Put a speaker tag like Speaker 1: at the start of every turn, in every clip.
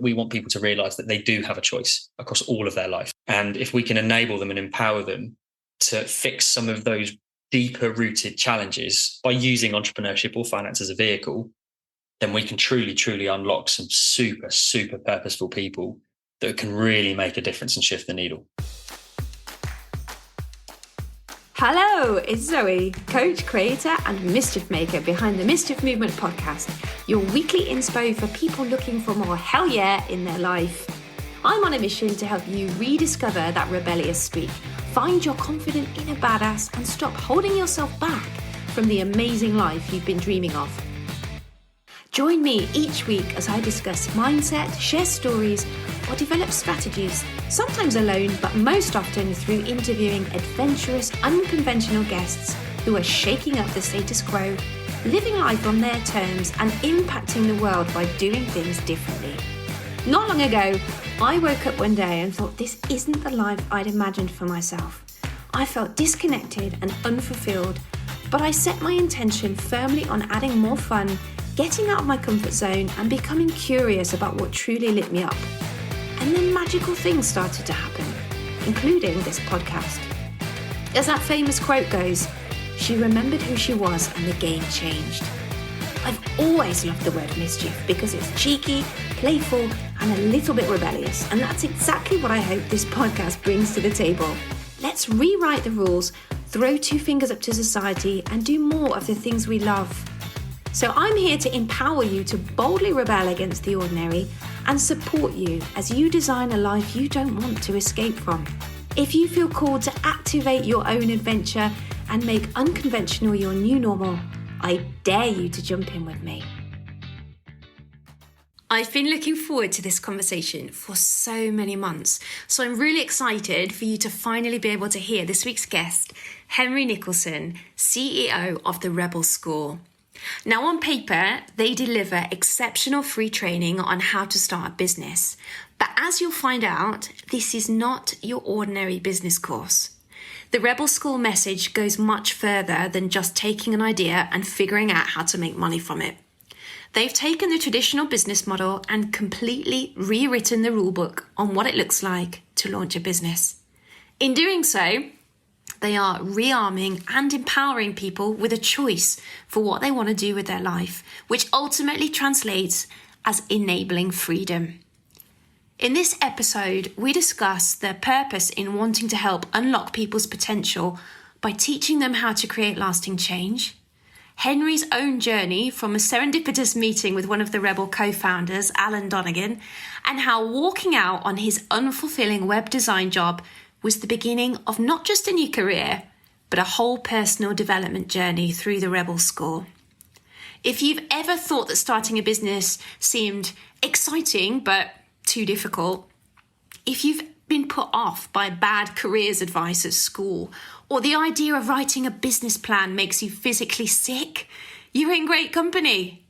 Speaker 1: we want people to realize that they do have a choice across all of their life. And if we can enable them and empower them to fix some of those deeper rooted challenges by using entrepreneurship or finance as a vehicle, then we can truly, truly unlock some super, super purposeful people that can really make a difference and shift the needle.
Speaker 2: Hello, it's Zoe, coach, creator, and mischief maker behind the Mischief Movement podcast, your weekly inspo for people looking for more hell yeah in their life. I'm on a mission to help you rediscover that rebellious streak, find your confident inner badass, and stop holding yourself back from the amazing life you've been dreaming of. Join me each week as I discuss mindset, share stories, or develop strategies, sometimes alone, but most often through interviewing adventurous, unconventional guests who are shaking up the status quo, living life on their terms, and impacting the world by doing things differently. Not long ago, I woke up one day and thought this isn't the life I'd imagined for myself. I felt disconnected and unfulfilled, but I set my intention firmly on adding more fun, getting out of my comfort zone, and becoming curious about what truly lit me up. And then magical things started to happen, including this podcast. As that famous quote goes, she remembered who she was and the game changed. I've always loved the word mischief because it's cheeky, playful, and a little bit rebellious. And that's exactly what I hope this podcast brings to the table. Let's rewrite the rules, throw two fingers up to society, and do more of the things we love. So I'm here to empower you to boldly rebel against the ordinary and support you as you design a life you don't want to escape from. If you feel called to activate your own adventure and make unconventional your new normal, I dare you to jump in with me. I've been looking forward to this conversation for so many months, so I'm really excited for you to finally be able to hear this week's guest, Henry Nicholson, CEO of the Rebel School. Now, on paper, they deliver exceptional free training on how to start a business. But as you'll find out, this is not your ordinary business course. The Rebel School message goes much further than just taking an idea and figuring out how to make money from it. They've taken the traditional business model and completely rewritten the rulebook on what it looks like to launch a business. In doing so, they are rearming and empowering people with a choice for what they want to do with their life, which ultimately translates as enabling freedom. In this episode, we discuss their purpose in wanting to help unlock people's potential by teaching them how to create lasting change, Henry's own journey from a serendipitous meeting with one of the Rebel co-founders, Alan Donegan, and how walking out on his unfulfilling web design job was the beginning of not just a new career, but a whole personal development journey through the Rebel School. If you've ever thought that starting a business seemed exciting but too difficult, if you've been put off by bad careers advice at school, or the idea of writing a business plan makes you physically sick, you're in great company.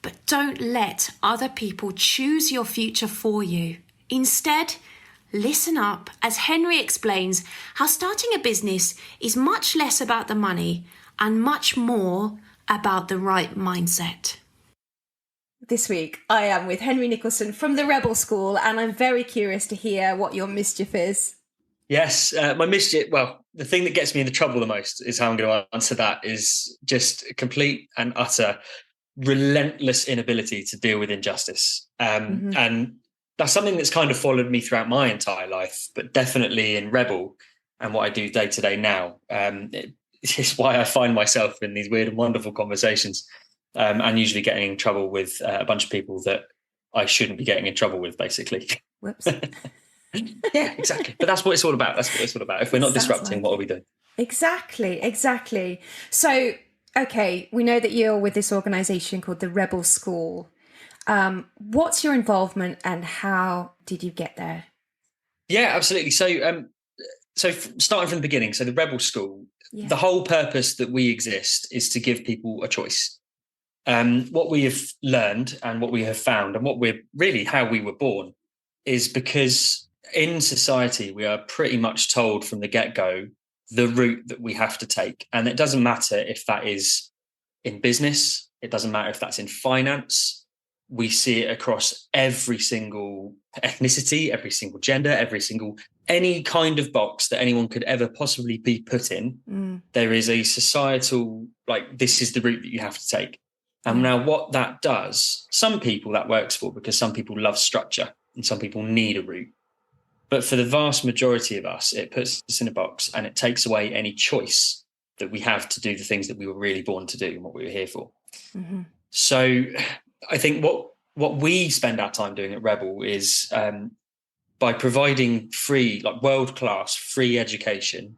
Speaker 2: But don't let other people choose your future for you. Instead, listen up as Henry explains how starting a business is much less about the money and much more about the right mindset. This week, I am with Henry Nicholson from the Rebel School, and I'm very curious to hear what your mischief is.
Speaker 1: Yes, my mischief, well, the thing that gets me into trouble the most is how I'm going to answer that is just complete and utter relentless inability to deal with injustice. And that's something that's kind of followed me throughout my entire life, but definitely in Rebel and what I do day to day now. It's why I find myself in these weird and wonderful conversations and usually getting in trouble with a bunch of people that I shouldn't be getting in trouble with, basically.
Speaker 2: Whoops.
Speaker 1: Yeah, exactly. But that's what it's all about. That's what it's all about. If we're not disrupting, what are we doing?
Speaker 2: Exactly. So, okay, we know that you're with this organisation called the Rebel School. What's your involvement and how did you get there?
Speaker 1: Yeah, absolutely. So starting from the beginning, so the Rebel School, the whole purpose that we exist is to give people a choice. What we have learned and what we have found and what we're really how we were born is because in society, we are pretty much told from the get-go the route that we have to take. And it doesn't matter if that is in business. It doesn't matter if that's in finance. we see it across every single ethnicity, every single gender, any kind of box that anyone could ever possibly be put in. There is a societal, like, this is the route that you have to take. And now what that does, some people that works for, because some people love structure and some people need a route. But for the vast majority of us, it puts us in a box and it takes away any choice that we have to do the things that we were really born to do and what we were here for. So I think what we spend our time doing at Rebel is by providing free, like world-class free education,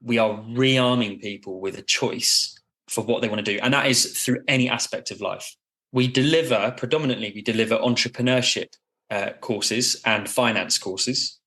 Speaker 1: we are rearming people with a choice for what they want to do. And that is through any aspect of life. We deliver entrepreneurship courses and finance courses.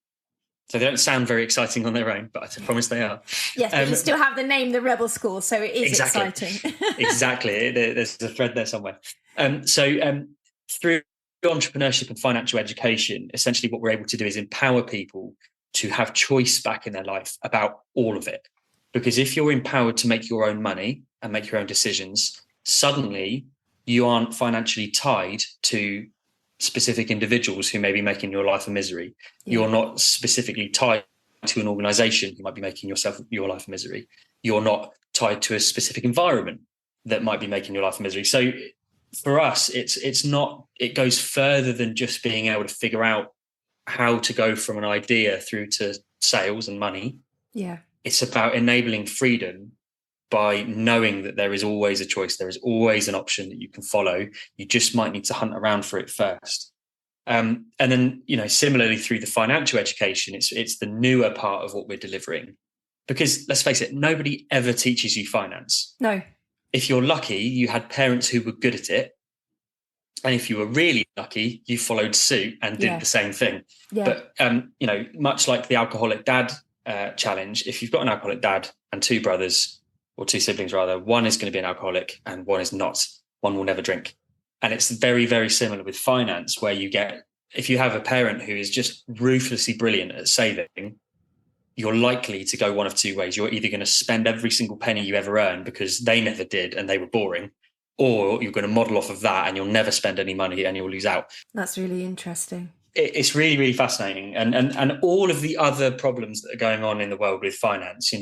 Speaker 1: So they don't sound very exciting on their own, but I promise they are.
Speaker 2: Yes, but you still have the name, the Rebel School, so it is
Speaker 1: exactly.
Speaker 2: exciting.
Speaker 1: Exactly. There's a thread there somewhere. Through entrepreneurship and financial education, essentially what we're able to do is empower people to have choice back in their life about all of it. Because if you're empowered to make your own money and make your own decisions, suddenly you aren't financially tied to specific individuals who may be making your life a misery. You're not specifically tied to an organization who might be making your life a misery. You're not tied to a specific environment that might be making your life a misery. So for us, it goes further than just being able to figure out how to go from an idea through to sales and money.
Speaker 2: Yeah. It's
Speaker 1: about enabling freedom by knowing that there is always a choice. There is always an option that you can follow. You just might need to hunt around for it first. And then, similarly through the financial education, it's the newer part of what we're delivering. Because let's face it, nobody ever teaches you finance.
Speaker 2: No. If
Speaker 1: you're lucky, you had parents who were good at it. And if you were really lucky, you followed suit and did the same thing. Yeah. But, much like the alcoholic dad challenge, if you've got an alcoholic dad and two brothers, or two siblings rather, one is going to be an alcoholic and one is not. One will never drink. And it's very, very similar with finance, where if you have a parent who is just ruthlessly brilliant at saving, you're likely to go one of two ways. You're either going to spend every single penny you ever earn because they never did and they were boring, or you're going to model off of that and you'll never spend any money and you'll lose out.
Speaker 2: That's really interesting.
Speaker 1: It's really, really fascinating. And all of the other problems that are going on in the world with finance,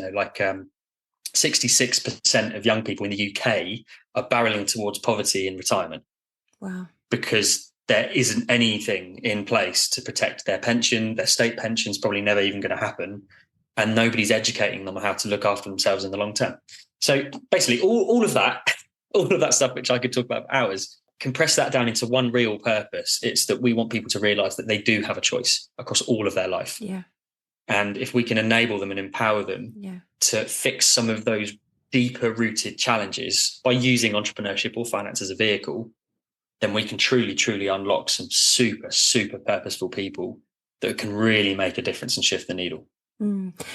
Speaker 1: 66% of young people in the UK are barreling towards poverty in retirement.
Speaker 2: Wow.
Speaker 1: Because there isn't anything in place to protect their pension. Their state pension's probably never even going to happen. And nobody's educating them on how to look after themselves in the long term. So basically all of that stuff, which I could talk about for hours, compress that down into one real purpose. It's that we want people to realise that they do have a choice across all of their life.
Speaker 2: Yeah.
Speaker 1: And if we can enable them and empower them to fix some of those deeper rooted challenges by using entrepreneurship or finance as a vehicle, then we can truly, truly unlock some super, super purposeful people that can really make a difference and shift the needle.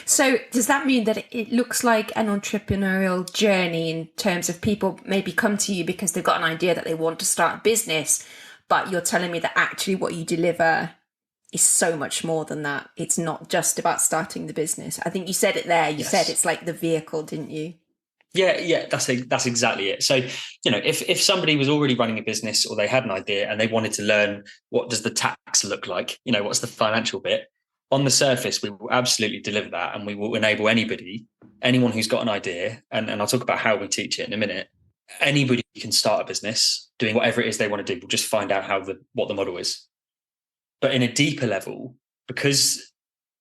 Speaker 2: So does that mean that it looks like an entrepreneurial journey in terms of people maybe come to you because they've got an idea that they want to start a business, but you're telling me that actually what you deliver is so much more than that? It's not just about starting the business. I think you said it there. You said it's like the vehicle, didn't you?
Speaker 1: Yeah, that's exactly it. So, if somebody was already running a business or they had an idea and they wanted to learn what does the tax look like, what's the financial bit, on the surface, we will absolutely deliver that, and we will enable anyone who's got an idea, and I'll talk about how we teach it in a minute. Anybody can start a business doing whatever it is they want to do. We'll just find out what the model is. But in a deeper level, because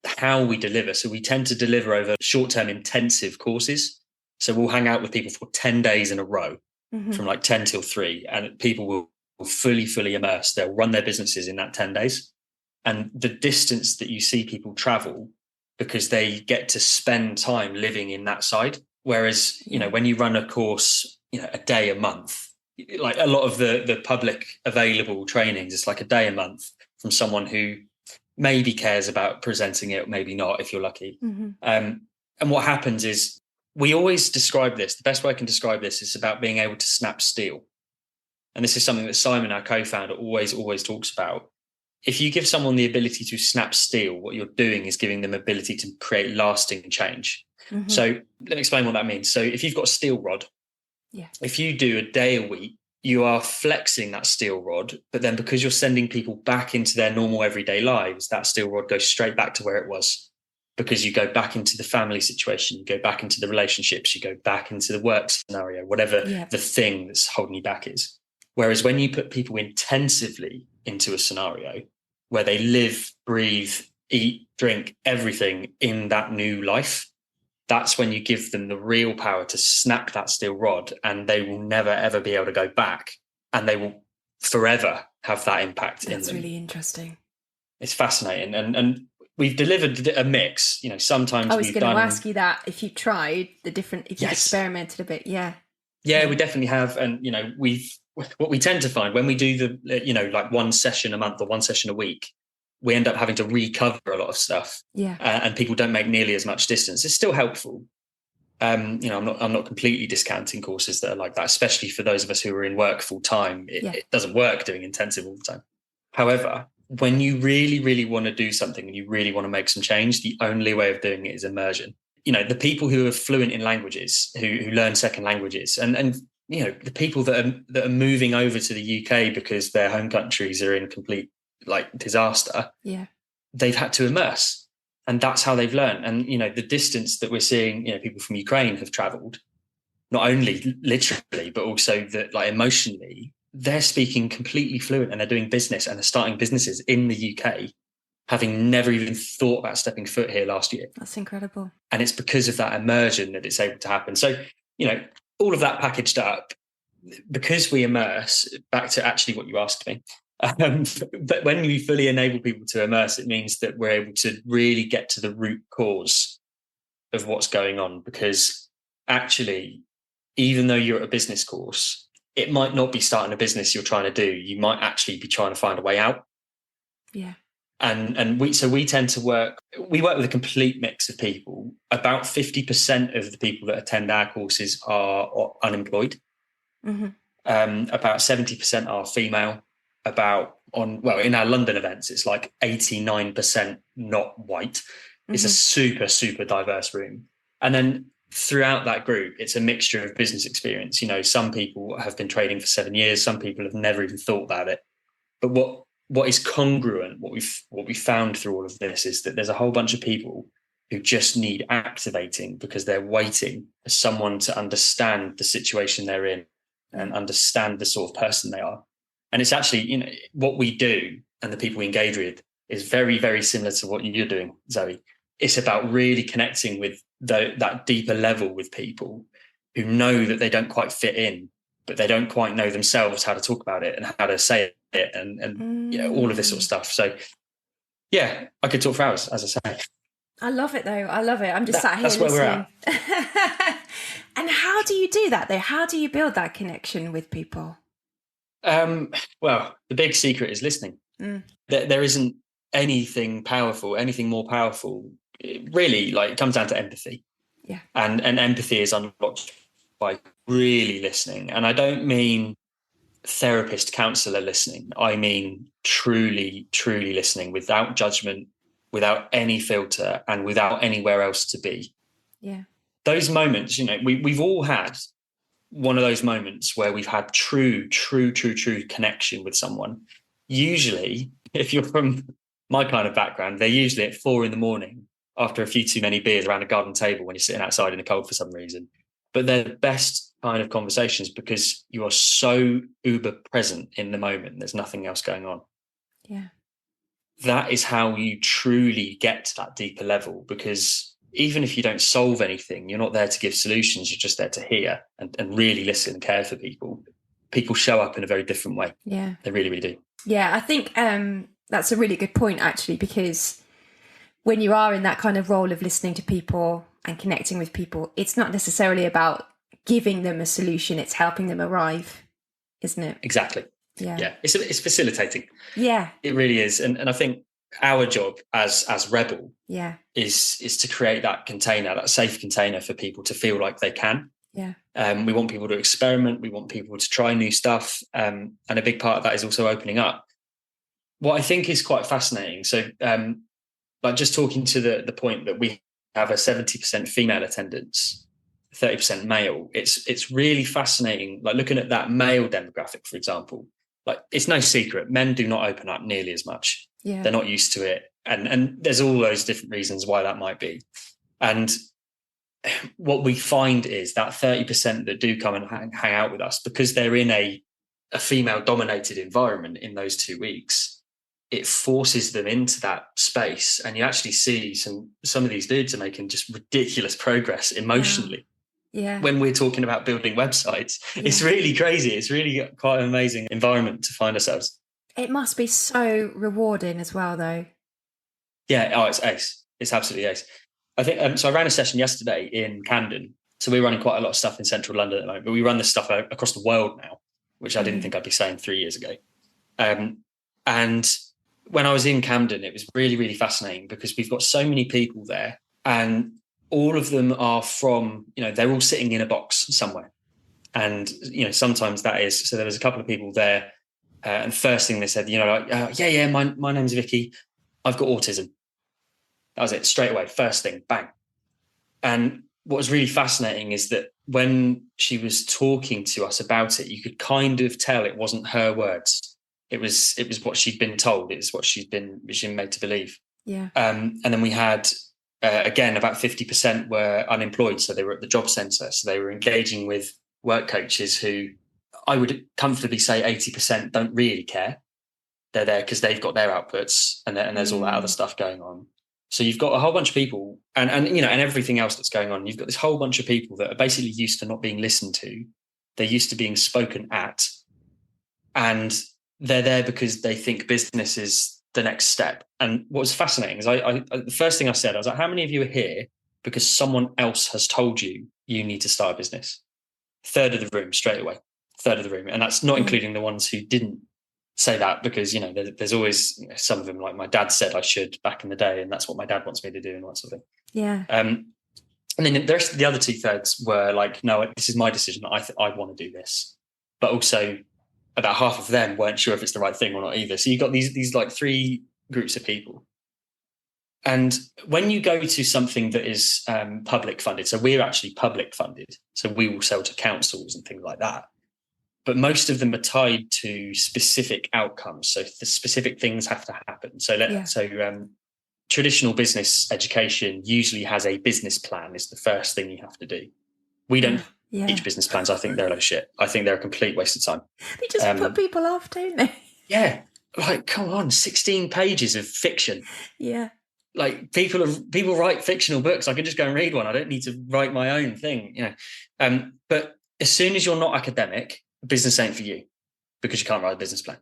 Speaker 1: how we deliver, so we tend to deliver over short-term intensive courses. So we'll hang out with people for 10 days in a row, from like 10 till 3, and people will fully immerse. They'll run their businesses in that 10 days. And the distance that you see people travel, because they get to spend time living in that side. Whereas, when you run a course, a day a month, like a lot of the public available trainings, it's like a day a month from someone who maybe cares about presenting it, maybe not, if you're lucky. And what happens is, we always describe this, the best way I can describe this is about being able to snap steel. And this is something that Simon, our co-founder, always talks about. If you give someone the ability to snap steel, what you're doing is giving them ability to create lasting change. So let me explain what that means. So if you've got a steel rod, if you do a day a week, you are flexing that steel rod, but then because you're sending people back into their normal everyday lives, that steel rod goes straight back to where it was, because you go back into the family situation, you go back into the relationships, you go back into the work scenario, whatever the thing that's holding you back is. Whereas when you put people intensively into a scenario where they live, breathe, eat, drink, everything in that new life, that's when you give them the real power to snap that steel rod, and they will never, ever be able to go back, and they will forever have that impact in them.
Speaker 2: That's really interesting.
Speaker 1: It's fascinating. And we've delivered a mix. Sometimes
Speaker 2: I was going to ask you that, if you tried the different, if you experimented a bit. Yeah,
Speaker 1: we definitely have. And, what we tend to find when we do the, like one session a month or one session a week, we end up having to recover a lot of stuff.
Speaker 2: Yeah.
Speaker 1: And people don't make nearly as much distance. It's still helpful. I'm not completely discounting courses that are like that, especially for those of us who are in work full time. It doesn't work doing intensive all the time. However, when you really, really want to do something and you really want to make some change, the only way of doing it is immersion. The people who are fluent in languages, who learn second languages, and the people that are moving over to the UK because their home countries are in complete disaster, they've had to immerse, and that's how they've learned. And the distance that we're seeing, people from Ukraine have traveled, not only literally but also that emotionally, they're speaking completely fluent, and they're doing business and they're starting businesses in the UK, having never even thought about stepping foot here last year.
Speaker 2: That's incredible.
Speaker 1: And it's because of that immersion that it's able to happen. So all of that packaged up, because we immerse, back to actually what you asked me, but when we fully enable people to immerse, it means that we're able to really get to the root cause of what's going on. Because actually, even though you're at a business course, it might not be starting a business you're trying to do. You might actually be trying to find a way out.
Speaker 2: Yeah.
Speaker 1: And we tend to work with a complete mix of people. About 50% of the people that attend our courses are unemployed.
Speaker 2: Mm-hmm.
Speaker 1: About 70% are female. In our London events, it's 89% not white. It's a super, super diverse room. And then throughout that group, it's a mixture of business experience. Some people have been trading for 7 years. Some people have never even thought about it. But what is congruent, what we found through all of this, is that there's a whole bunch of people who just need activating because they're waiting for someone to understand the situation they're in and understand the sort of person they are. And it's actually, what we do and the people we engage with is very, very similar to what you're doing, Zoe. It's about really connecting with that deeper level with people who know that they don't quite fit in, but they don't quite know themselves how to talk about it and how to say it and all of this sort of stuff. So, I could talk for hours, as I say.
Speaker 2: I love it, though. I love it. I'm just sat here listening. Where we're at. And how do you do that, though? How do you build that connection with people?
Speaker 1: Well, the big secret is listening. There isn't anything more powerful. It really, it comes down to empathy.
Speaker 2: Yeah.
Speaker 1: And empathy is unlocked by really listening. And I don't mean therapist, counselor listening. I mean truly, truly listening, without judgment, without any filter, and without anywhere else to be.
Speaker 2: Yeah.
Speaker 1: Those moments, we've all had one of those moments where we've had true connection with someone. Usually, if you're from my kind of background, they're usually at 4 a.m. after a few too many beers around a garden table when you're sitting outside in the cold for some reason. But they're the best kind of conversations because you are so uber present in the moment. There's nothing else going on.
Speaker 2: Yeah.
Speaker 1: That is how you truly get to that deeper level, because even if you don't solve anything, you're not there to give solutions. You're just there to hear and really listen and care for people. People show up in a very different way.
Speaker 2: Yeah.
Speaker 1: They really, really do.
Speaker 2: Yeah, I think that's a really good point, actually, because when you are in that kind of role of listening to people and connecting with people, it's not necessarily about giving them a solution. It's helping them arrive, isn't it?
Speaker 1: Exactly. Yeah. It's facilitating.
Speaker 2: Yeah.
Speaker 1: It really is. And I think our job as Rebel is to create that container, that safe container for people to feel like they can.
Speaker 2: Yeah.
Speaker 1: We want people to experiment. We want people to try new stuff. And a big part of that is also opening up. What I think is quite fascinating. So just talking to the point that we have a 70% female attendance, 30% male, it's really fascinating. Like looking at that male demographic, for example, like it's no secret, men do not open up nearly as much.
Speaker 2: Yeah.
Speaker 1: They're not used to it. And there's all those different reasons why that might be. And what we find is that 30% that do come and hang out with us, because they're in a female dominated environment in those 2 weeks, it forces them into that space. And you actually see some of these dudes are making just ridiculous progress emotionally.
Speaker 2: Yeah.
Speaker 1: When we're talking about building websites, it's really crazy. It's really quite an amazing environment to find ourselves.
Speaker 2: It must be so rewarding as well, though.
Speaker 1: Yeah. Oh, it's ace. It's absolutely ace. I think so. I ran a session yesterday in Camden. So we're running quite a lot of stuff in central London at the moment, but we run this stuff across the world now, which I didn't think I'd be saying 3 years ago. And when I was in Camden, it was really, really fascinating because we've got so many people there, and all of them are from, they're all sitting in a box somewhere. And, sometimes that is, so there was a couple of people there. And first thing they said, my name's Vicky. I've got autism. That was it, straight away. First thing, bang. And what was really fascinating is that when she was talking to us about it, you could kind of tell it wasn't her words. It was what she'd been told. It was what she'd been made to believe.
Speaker 2: Yeah.
Speaker 1: And then we had, again, about 50% were unemployed. So they were at the job centre. So they were engaging with work coaches who I would comfortably say 80% don't really care. They're there because they've got their outputs and there's all that other stuff going on. So you've got a whole bunch of people and everything else that's going on. You've got this whole bunch of people that are basically used to not being listened to. They're used to being spoken at, and they're there because they think business is the next step. And what was fascinating is I the first thing I said, I was like, how many of you are here because someone else has told you need to start a business? Third of the room straight away, third of the room. And that's not including the ones who didn't say that, because there's always some of them, like my dad said I should back in the day, and that's what my dad wants me to do and that sort of thing.
Speaker 2: Yeah.
Speaker 1: And then the other 2/3 were like, no, this is my decision. I want to do this. But also about half of them weren't sure if it's the right thing or not either. So you've got these like three groups of people. And when you go to something that is public funded, so we're actually public funded, so we will sell to councils and things like that. But most of them are tied to specific outcomes. So the specific things have to happen. So traditional business education usually has a business plan is the first thing you have to do. We don't teach business plans. I think they're a load of shit. I think they're a complete waste of time.
Speaker 2: They just put people off, don't they?
Speaker 1: Yeah. Like, come on, 16 pages of fiction.
Speaker 2: Yeah.
Speaker 1: Like people write fictional books. I can just go and read one. I don't need to write my own thing, But as soon as you're not academic, business ain't for you, because you can't write a business plan.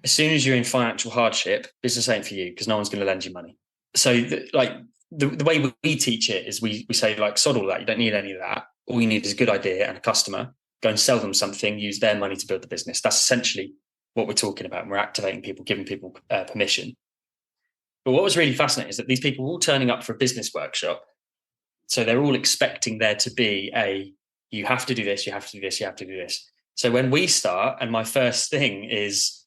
Speaker 1: As soon as you're in financial hardship, business ain't for you, because no one's going to lend you money. So the way we teach it is we say, like, sod all that. You don't need any of that. All you need is a good idea and a customer. Go and sell them something, use their money to build the business. That's essentially what we're talking about. And we're activating people, giving people permission. But what was really fascinating is that these people were all turning up for a business workshop. So they're all expecting there to be you have to do this, you have to do this, you have to do this. So when we start, and my first thing is,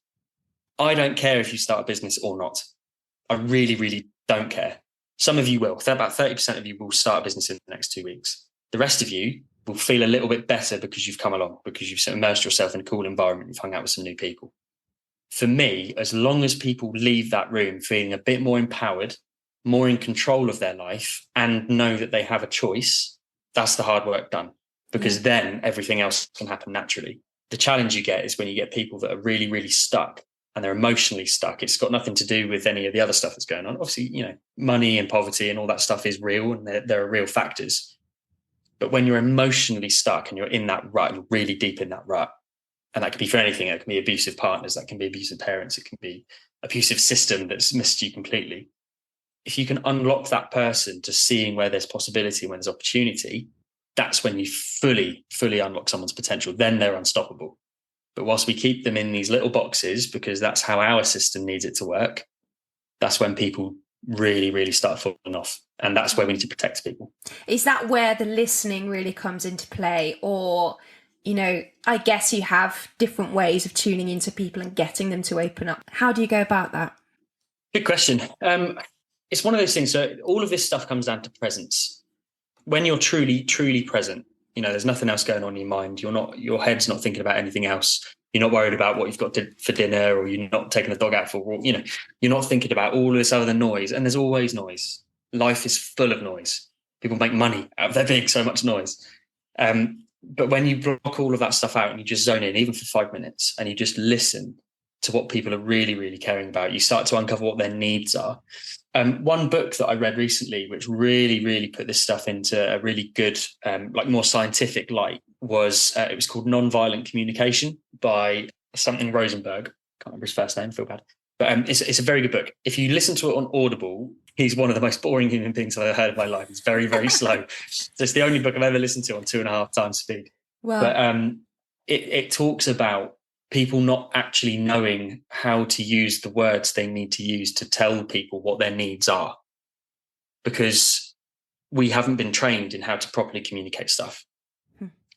Speaker 1: I don't care if you start a business or not. I really, really don't care. Some of you will. About 30% of you will start a business in the next 2 weeks. The rest of you will feel a little bit better because you've come along, because you've immersed yourself in a cool environment, you've hung out with some new people. For me, as long as people leave that room feeling a bit more empowered, more in control of their life, and know that they have a choice, that's the hard work done, because then everything else can happen naturally. The challenge you get is when you get people that are really, really stuck, and they're emotionally stuck. It's got nothing to do with any of the other stuff that's going on. Obviously, money and poverty and all that stuff is real, and there are real factors. But when you're emotionally stuck and you're in that rut, you're really deep in that rut, and that could be for anything. It can be abusive partners, that can be abusive parents, it can be abusive system that's missed you completely. If you can unlock that person to seeing where there's possibility, when there's opportunity, that's when you fully unlock someone's potential. Then they're unstoppable. But whilst we keep them in these little boxes, because that's how our system needs it to work, that's when people really, really start falling off. And that's where we need to protect people.
Speaker 2: Is that where the listening really comes into play? Or, I guess you have different ways of tuning into people and getting them to open up. How do you go about that?
Speaker 1: Good question. It's one of those things. So all of this stuff comes down to presence. when you're truly present, there's nothing else going on in your mind. Your head's not thinking about anything else. You're not worried about what you've got for dinner, or you're not taking the dog out for a walk. You're not thinking about all this other noise. And there's always noise. Life is full of noise. People make money out of there being so much noise. But when you block all of that stuff out and you just zone in, even for 5 minutes, and you just listen to what people are really, really caring about, you start to uncover what their needs are. One book that I read recently, which really, really put this stuff into a really good, more scientific light, was it was called Nonviolent Communication by something Rosenberg. Can't remember his first name, feel bad. But it's a very good book. If you listen to it on Audible, he's one of the most boring human beings I've ever heard in my life. It's very, very slow. So it's the only book I've ever listened to on 2.5 times speed.
Speaker 2: Wow.
Speaker 1: But it talks about people not actually knowing how to use the words they need to use to tell people what their needs are, because we haven't been trained in how to properly communicate stuff.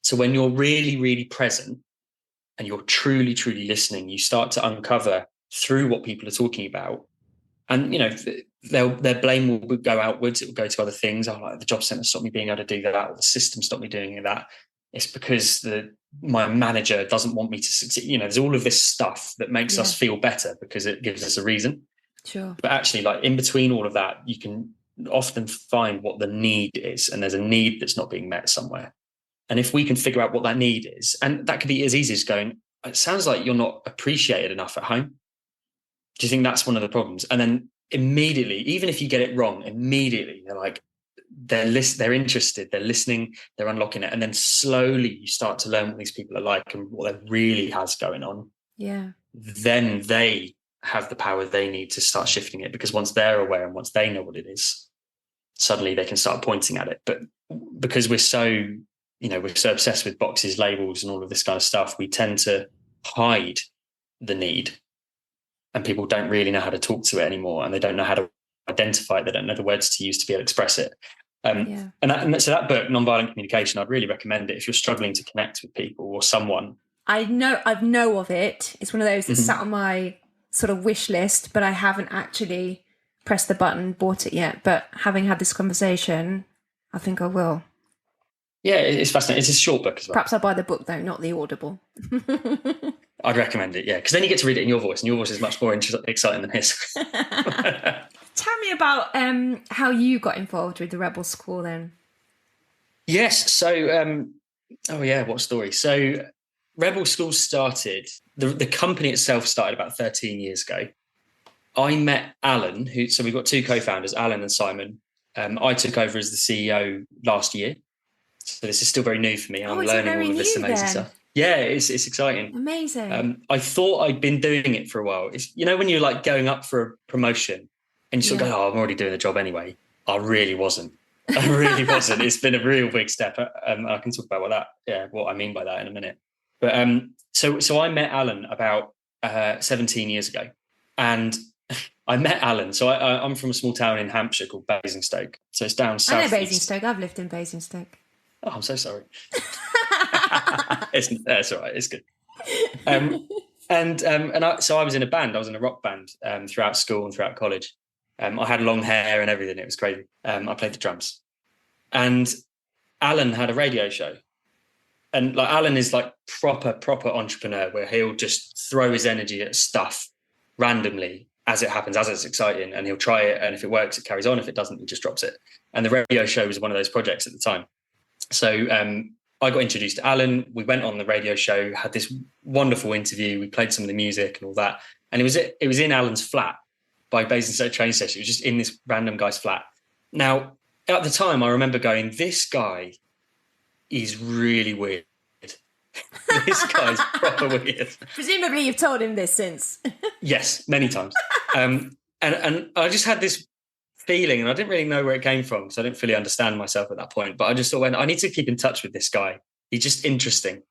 Speaker 1: So when you're really, really present and you're truly, truly listening, you start to uncover through what people are talking about. And, their blame will go outwards. It will go to other things. Oh, like the job centre stopped me being able to do that, or the system stopped me doing that. It's because my manager doesn't want me to succeed. There's all of this stuff that makes us feel better because it gives us a reason.
Speaker 2: Sure.
Speaker 1: But actually, like in between all of that, you can often find what the need is. And there's a need that's not being met somewhere. And if we can figure out what that need is, and that could be as easy as going, it sounds like you're not appreciated enough at home. Do you think that's one of the problems? And then immediately, even if you get it wrong, immediately they're like, they're interested, they're listening, they're unlocking it. And then slowly you start to learn what these people are like and what there really has going on.
Speaker 2: Yeah.
Speaker 1: Then they have the power they need to start shifting it, because once they're aware and once they know what it is, suddenly they can start pointing at it. But because we're so obsessed with boxes, labels, and all of this kind of stuff, we tend to hide the need. And people don't really know how to talk to it anymore, and they don't know how to identify it. They don't know the words to use to be able to express it. So that book, Nonviolent Communication, I'd really recommend it if you're struggling to connect with people or someone.
Speaker 2: I've know of it. It's one of those that sat on my sort of wish list, but I haven't actually pressed the button, bought it yet. But having had this conversation, I think I will.
Speaker 1: Yeah, it's fascinating. It's a short book as well.
Speaker 2: Perhaps I'll buy the book though, not the Audible.
Speaker 1: I'd recommend it, yeah, because then you get to read it in your voice, and your voice is much more exciting than his.
Speaker 2: Tell me about how you got involved with the Rebel School then.
Speaker 1: Yes, so, what story? So Rebel School started, the company itself started about 13 years ago. I met Alan, so we've got two co-founders, Alan and Simon. I took over as the CEO last year. So this is still very new for me. I'm learning all of this amazing stuff. Yeah, it's exciting.
Speaker 2: Amazing.
Speaker 1: I thought I'd been doing it for a while. It's, when you're like going up for a promotion and you sort of go, I'm already doing the job anyway. I really wasn't. It's been a real big step. I can talk about what I mean by that in a minute. But so I met Alan about 17 years ago, and I met Alan. So I'm from a small town in Hampshire called Basingstoke. So it's down south.
Speaker 2: I know Basingstoke. I've lived in Basingstoke.
Speaker 1: Oh, I'm so sorry. That's all right. It's good. So I was in a band. I was in a rock band throughout school and throughout college. I had long hair and everything. It was crazy. I played the drums, and Alan had a radio show. And like Alan is like proper entrepreneur, where he'll just throw his energy at stuff randomly as it happens, as it's exciting, and he'll try it. And if it works, it carries on. If it doesn't, he just drops it. And the radio show was one of those projects at the time. So I got introduced to Alan. We went on the radio show, had this wonderful interview. We played some of the music and all that. And it was in Alan's flat by Basingstoke train station. It was just in this random guy's flat. Now, at the time, I remember going, this guy is really weird. This guy's proper weird.
Speaker 2: Presumably you've told him this since.
Speaker 1: Yes, many times. And I just had this feeling, and I didn't really know where it came from because I didn't fully understand myself at that point. But I just thought, I need to keep in touch with this guy. He's just interesting.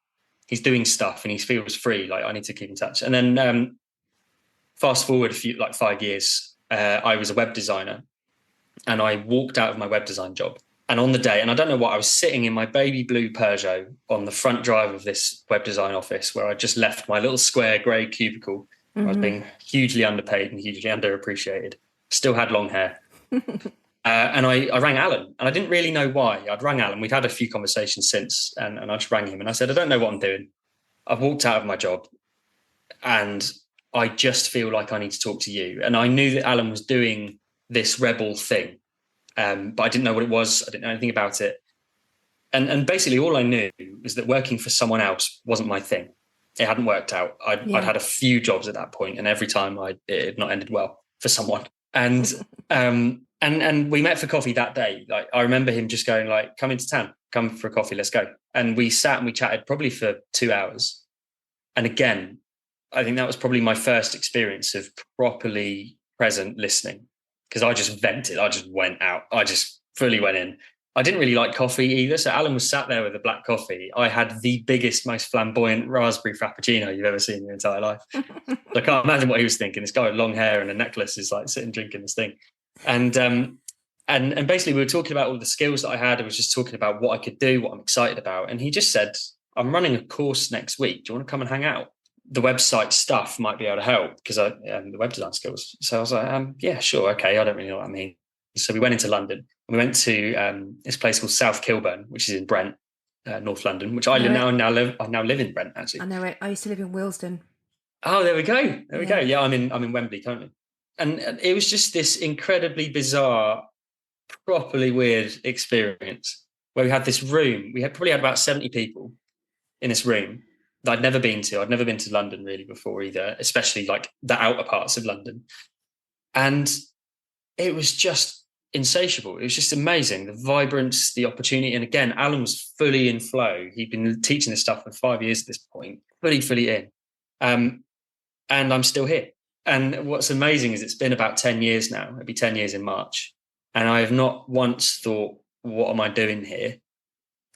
Speaker 1: He's doing stuff and he feels free. Like, I need to keep in touch. And then fast forward 5 years, I was a web designer, and I walked out of my web design job. And on the day, and I don't know what, I was sitting in my baby blue Peugeot on the front drive of this web design office where I just left my little square grey cubicle. Mm-hmm. I was being hugely underpaid and hugely underappreciated. Still had long hair. And I rang Alan, and I didn't really know why. I'd rang Alan. We'd had a few conversations since, and I just rang him and I said, I don't know what I'm doing. I've walked out of my job and I just feel like I need to talk to you. And I knew that Alan was doing this rebel thing, but I didn't know what it was. I didn't know anything about it. And basically all I knew was that working for someone else wasn't my thing. It hadn't worked out. I'd had a few jobs at that point, and every time it had not ended well for someone. And and we met for coffee that day. Like, I remember him just going like, come into town, come for a coffee, let's go. And we sat and we chatted probably for 2 hours. And again, I think that was probably my first experience of properly present listening, because I just vented. I just went out. I just fully went in. I didn't really like coffee either. So Alan was sat there with a black coffee. I had the biggest, most flamboyant raspberry frappuccino you've ever seen in your entire life. I can't imagine what he was thinking. This guy with long hair and a necklace is like sitting drinking this thing. And basically we were talking about all the skills that I had. I was just talking about what I could do, what I'm excited about. And he just said, I'm running a course next week. Do you want to come and hang out? The website stuff might be able to help, because the web design skills. So I was like, yeah, sure. Okay. I don't really know what I mean. So we went into London. We went to this place called South Kilburn, which is in Brent, North London, which I now live in Brent, actually.
Speaker 2: I know it. I used to live in Willesden.
Speaker 1: Oh, there we go. There we go. Yeah, I'm in Wembley currently. And it was just this incredibly bizarre, properly weird experience where we had this room. We had probably had about 70 people in this room that I'd never been to. I'd never been to London really before either, especially like the outer parts of London. And it was just insatiable. It was just amazing. The vibrance, the opportunity. And again, Alan was fully in flow. He'd been teaching this stuff for 5 years at this point, fully in. And I'm still here. And what's amazing is it's been about 10 years now. It'll be 10 years in March. And I have not once thought, what am I doing here?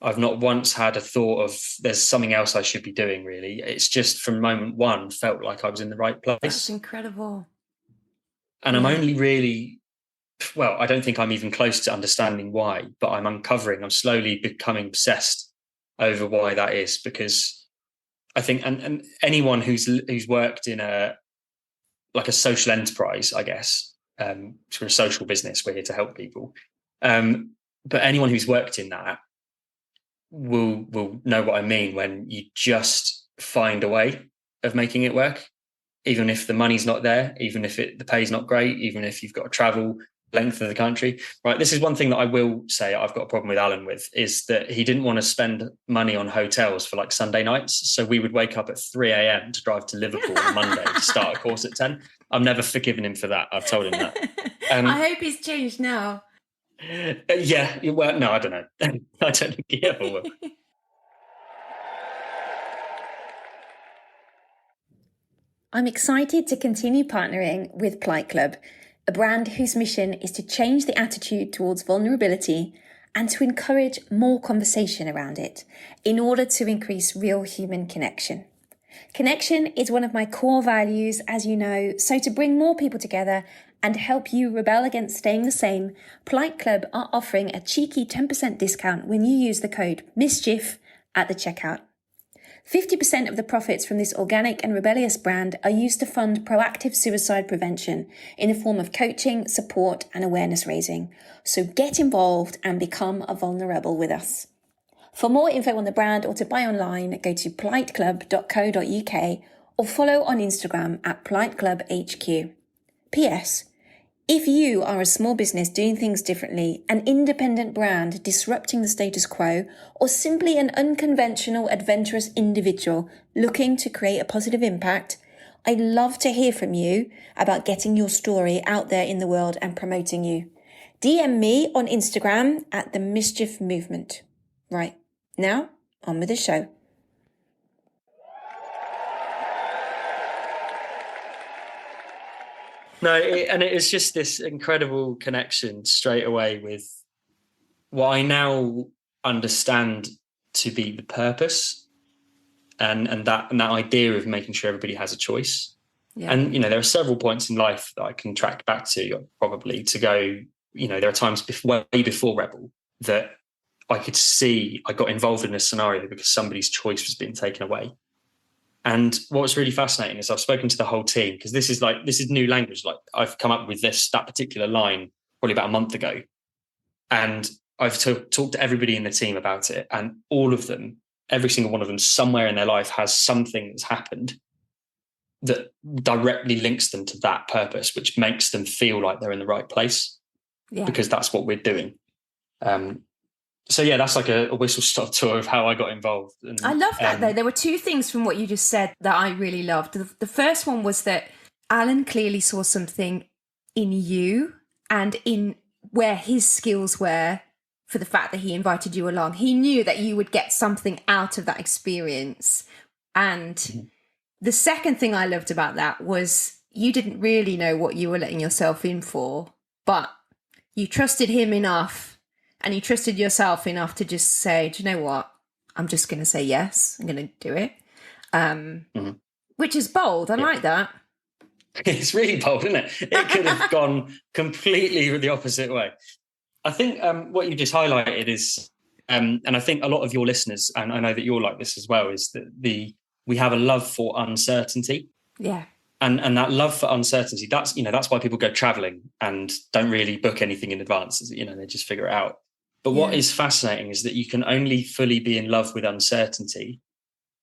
Speaker 1: I've not once had a thought of there's something else I should be doing, really. It's just from moment one felt like I was in the right place.
Speaker 2: That's incredible.
Speaker 1: And I'm only really, well, I don't think I'm even close to understanding why, but I'm slowly becoming obsessed over why that is, because I think, and anyone who's worked in a social enterprise, I guess, for a social business, we're here to help people. But anyone who's worked in that will know what I mean when you just find a way of making it work, even if the money's not there, even if the pay's not great, even if you've got to travel length of the country. Right. This is one thing that I will say I've got a problem with Alan with, is that he didn't want to spend money on hotels for like Sunday nights. So we would wake up at 3 a.m. to drive to Liverpool on Monday to start a course at 10. I've never forgiven him for that. I've told him that.
Speaker 2: I hope he's changed now.
Speaker 1: Yeah. Well, no, I don't know. I don't think he ever will.
Speaker 2: I'm excited to continue partnering with Polite Club, a brand whose mission is to change the attitude towards vulnerability and to encourage more conversation around it in order to increase real human connection. Connection is one of my core values, as you know, so to bring more people together and help you rebel against staying the same, Polite Club are offering a cheeky 10% discount when you use the code MISCHIEF at the checkout. 50% of the profits from this organic and rebellious brand are used to fund proactive suicide prevention in the form of coaching, support, and awareness raising. So get involved and become a vulnerable with us. For more info on the brand or to buy online, go to politeclub.co.uk or follow on Instagram at politeclubhq. P.S. If you are a small business doing things differently, an independent brand disrupting the status quo, or simply an unconventional, adventurous individual looking to create a positive impact, I'd love to hear from you about getting your story out there in the world and promoting you. DM me on Instagram at The Mischief Movement. Right, now on with the show.
Speaker 1: No, and it is just this incredible connection straight away with what I now understand to be the purpose and that idea of making sure everybody has a choice. Yeah. And, there are several points in life that I can track back to probably to go, there are times way before Rebel that I could see I got involved in a scenario because somebody's choice was being taken away. And what's really fascinating is I've spoken to the whole team, because this is new language. Like, I've come up with that particular line probably about a month ago. And I've talked to everybody in the team about it, and all of them, every single one of them, somewhere in their life has something that's happened that directly links them to that purpose, which makes them feel like they're in the right place, because that's what we're doing. So yeah, that's like a whistle-stop tour of how I got involved. And,
Speaker 2: I love that, though. There were two things from what you just said that I really loved. The first one was that Alan clearly saw something in you and in where his skills were for the fact that he invited you along. He knew that you would get something out of that experience. And the second thing I loved about that was you didn't really know what you were letting yourself in for, but you trusted him enough and you trusted yourself enough to just say, do you know what? I'm just going to say yes. I'm going to do it. Which is bold. I like that.
Speaker 1: It's really bold, isn't it? It could have gone completely the opposite way. I think what you just highlighted is, and I think a lot of your listeners, and I know that you're like this as well, is that we have a love for uncertainty.
Speaker 2: Yeah.
Speaker 1: And that love for uncertainty, that's why people go traveling and don't really book anything in advance. They just figure it out. But what is fascinating is that you can only fully be in love with uncertainty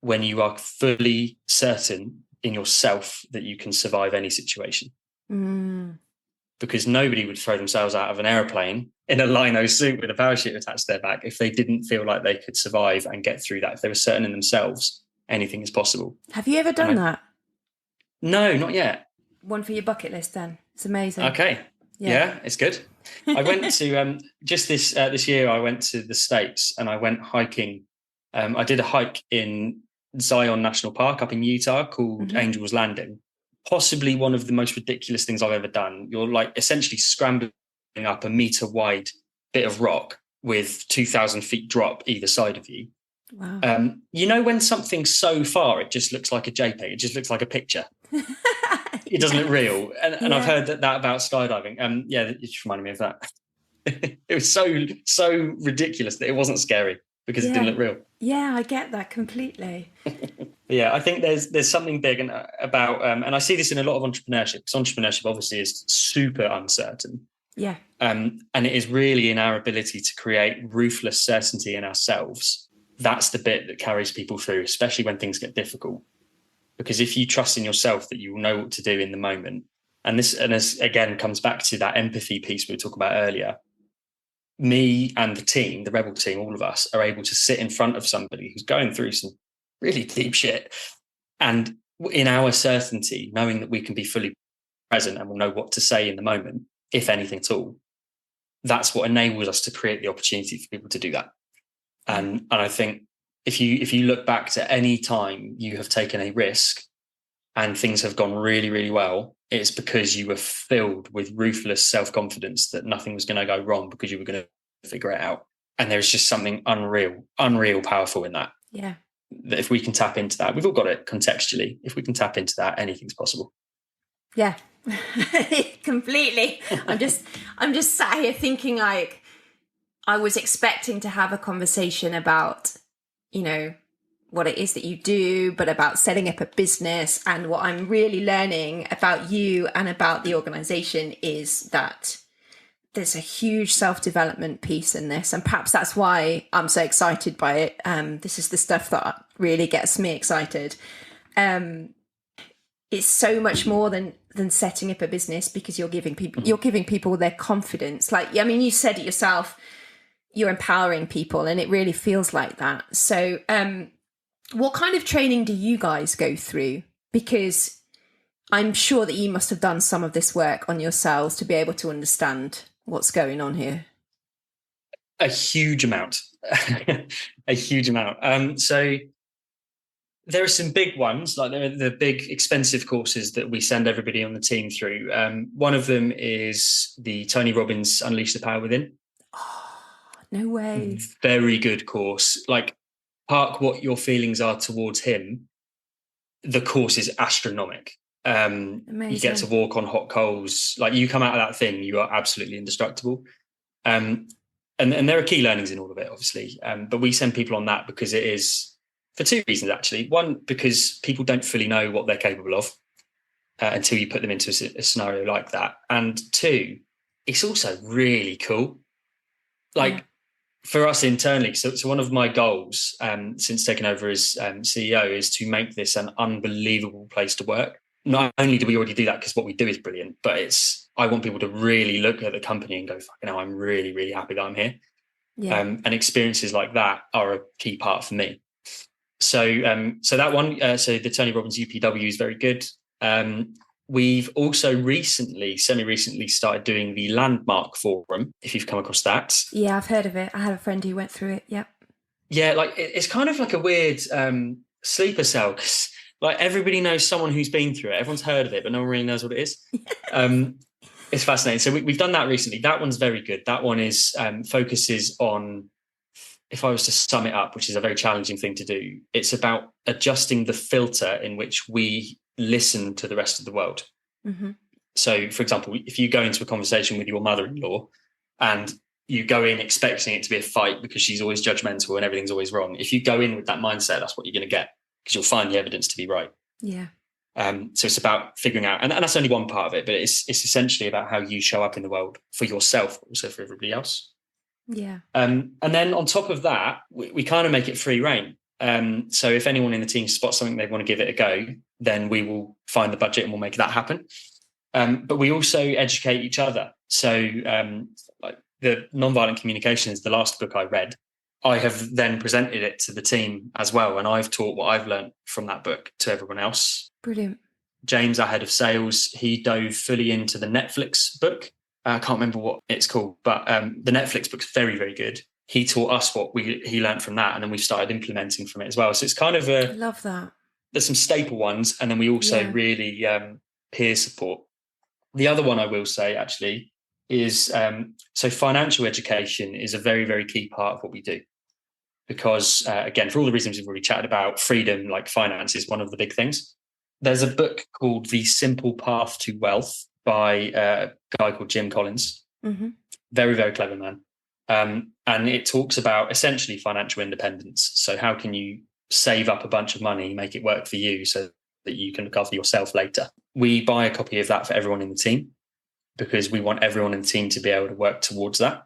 Speaker 1: when you are fully certain in yourself that you can survive any situation. Because nobody would throw themselves out of an airplane in a lino suit with a parachute attached to their back if they didn't feel like they could survive and get through that. If they were certain in themselves, anything is possible.
Speaker 2: Have you ever done that?
Speaker 1: No, not yet.
Speaker 2: One for your bucket list then. It's amazing.
Speaker 1: Okay. Yeah, it's good. I went to just this year. I went to the States and I went hiking. I did a hike in Zion National Park up in Utah called Angel's Landing. Possibly one of the most ridiculous things I've ever done. You're like essentially scrambling up a meter wide bit of rock with 2,000 feet drop either side of you.
Speaker 2: Wow.
Speaker 1: When something's so far, it just looks like a JPEG. It just looks like a picture. It doesn't look real. And I've heard that about skydiving. It just reminded me of that. It was so ridiculous that it wasn't scary because it didn't look real.
Speaker 2: Yeah, I get that completely.
Speaker 1: Yeah, I think there's something big about, and I see this in a lot of entrepreneurship, because entrepreneurship obviously is super uncertain.
Speaker 2: Yeah.
Speaker 1: And it is really in our ability to create ruthless certainty in ourselves. That's the bit that carries people through, especially when things get difficult. Because if you trust in yourself that you will know what to do in the moment, and this again comes back to that empathy piece we were talking about earlier, me and the team, the Rebel team, all of us are able to sit in front of somebody who's going through some really deep shit. And in our certainty, knowing that we can be fully present and we'll know what to say in the moment, if anything at all, that's what enables us to create the opportunity for people to do that. And I think if you look back to any time you have taken a risk and things have gone really, really well, it's because you were filled with ruthless self-confidence that nothing was going to go wrong because you were going to figure it out. And there's just something unreal powerful in that.
Speaker 2: Yeah.
Speaker 1: That if we can tap into that, we've all got it contextually. If we can tap into that, anything's possible.
Speaker 2: Yeah, completely. I'm just sat here thinking like I was expecting to have a conversation about, what it is that you do, but about setting up a business. And what I'm really learning about you and about the organization is that there's a huge self-development piece in this. And perhaps that's why I'm so excited by it. This is the stuff that really gets me excited. It's so much more than setting up a business, because you're giving people their confidence. You said it yourself, you're empowering people, and it really feels like that. So what kind of training do you guys go through? Because I'm sure that you must have done some of this work on yourselves to be able to understand what's going on here.
Speaker 1: A huge amount. A huge amount. So there are some big ones, like the big expensive courses that we send everybody on the team through. One of them is the Tony Robbins Unleash the Power Within.
Speaker 2: Oh, no way.
Speaker 1: Very good course. Like, park what your feelings are towards him. The course is astronomical. You get to walk on hot coals. Like, you come out of that thing, you are absolutely indestructible. And there are key learnings in all of it, obviously. But we send people on that because it is for two reasons, actually. One, because people don't fully know what they're capable of until you put them into a scenario like that. And two, it's also really cool. like for us internally, so one of my goals since taking over as CEO is to make this an unbelievable place to work. Not only do we already do that because what we do is brilliant, but I want people to really look at the company and go, fucking hell, I'm really, really happy that I'm here.
Speaker 2: Yeah.
Speaker 1: And experiences like that are a key part for me. So that one, so the Tony Robbins UPW is very good. We've also semi-recently started doing the Landmark Forum, if you've come across that.
Speaker 2: Yeah, I've heard of it. I had a friend who went through it. Yep. Yeah,
Speaker 1: like it's kind of like a weird sleeper cell, because like everybody knows someone who's been through it. Everyone's heard of it, but no one really knows what it is. It's fascinating. So we've done that recently. That one's very good. That one is focuses on, if I was to sum it up, which is a very challenging thing to do, it's about adjusting the filter in which we listen to the rest of the world.
Speaker 2: Mm-hmm.
Speaker 1: So, for example, if you go into a conversation with your mother-in-law and you go in expecting it to be a fight because she's always judgmental and everything's always wrong, if you go in with that mindset, that's what you're going to get, because you'll find the evidence to be right.
Speaker 2: Yeah.
Speaker 1: So it's about figuring out, and that's only one part of it, but it's essentially about how you show up in the world for yourself, but also for everybody else.
Speaker 2: Yeah.
Speaker 1: And then on top of that, we kind of make it free reign. So if anyone in the team spots something they want to give it a go, then we will find the budget and we'll make that happen. But we also educate each other. So like the Nonviolent Communication is the last book I read. I have then presented it to the team as well, and I've taught what I've learned from that book to everyone else.
Speaker 2: Brilliant.
Speaker 1: James, our head of sales, he dove fully into the Netflix book. I can't remember what it's called, but the Netflix book's very, very good. He taught us what he learned from that, and then we've started implementing from it as well. So it's kind of
Speaker 2: I love that.
Speaker 1: There's some staple ones, and then we also really peer support. The other one I will say actually is so financial education is a very, very key part of what we do. Because again, for all the reasons we've already chatted about, freedom, like finance, is one of the big things. There's a book called The Simple Path to Wealth by a guy called Jim Collins.
Speaker 2: Mm-hmm.
Speaker 1: Very, very clever man. And it talks about essentially financial independence. So how can you save up a bunch of money, make it work for you so that you can look after yourself later? We buy a copy of that for everyone in the team because we want everyone in the team to be able to work towards that.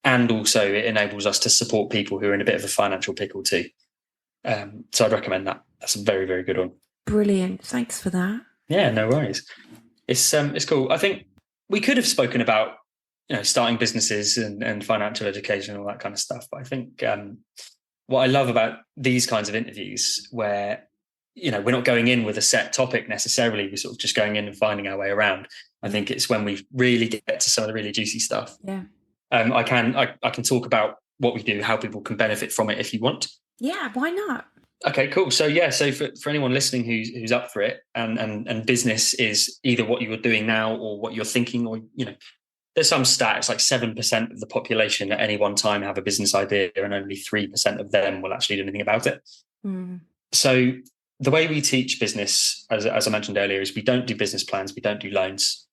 Speaker 1: And also it enables us to support people who are in a bit of a financial pickle too. So I'd recommend that. That's a very, very good one.
Speaker 2: Brilliant. Thanks for that.
Speaker 1: Yeah, no worries. It's cool. I think we could have spoken about, starting businesses and financial education and all that kind of stuff. But I think what I love about these kinds of interviews where, we're not going in with a set topic necessarily. We're sort of just going in and finding our way around. I think it's when we really get to some of the really juicy stuff.
Speaker 2: Yeah.
Speaker 1: I can talk about what we do, how people can benefit from it if you want.
Speaker 2: Yeah, why not?
Speaker 1: Okay, cool. So for anyone listening who's up for it, and business is either what you are doing now or what you're thinking, or there's some stats like 7% of the population at any one time have a business idea, and only 3% of them will actually do anything about it.
Speaker 2: Mm.
Speaker 1: So the way we teach business, as I mentioned earlier, is we don't do business plans, we don't do loans.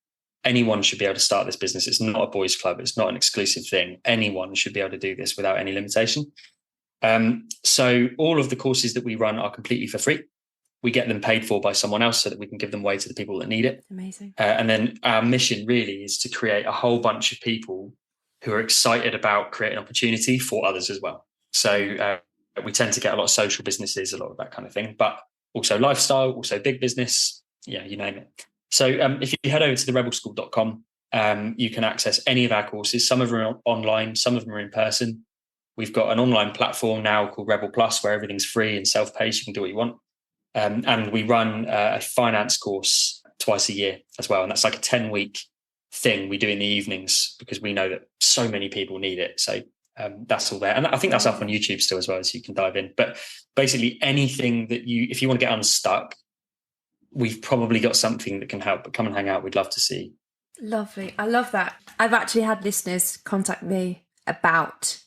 Speaker 1: Anyone should be able to start this business. It's not a boys' club. It's not an exclusive thing. Anyone should be able to do this without any limitation. So all of the courses that we run are completely for free. We get them paid for by someone else so that we can give them away to the people that need it.
Speaker 2: Amazing.
Speaker 1: And then our mission really is to create a whole bunch of people who are excited about creating opportunity for others as well. So we tend to get a lot of social businesses, a lot of that kind of thing, but also lifestyle, also big business, you name it. So if you head over to therebelschool.com, you can access any of our courses. Some of them are online, some of them are in person. We've got an online platform now called Rebel Plus, where everything's free and self-paced. You can do what you want. And we run a finance course twice a year as well. And that's like a 10-week thing we do in the evenings because we know that so many people need it. So that's all there. And I think that's up on YouTube still as well, so you can dive in. But basically anything that if you want to get unstuck, we've probably got something that can help. But come and hang out. We'd love to see.
Speaker 2: Lovely. I love that. I've actually had listeners contact me about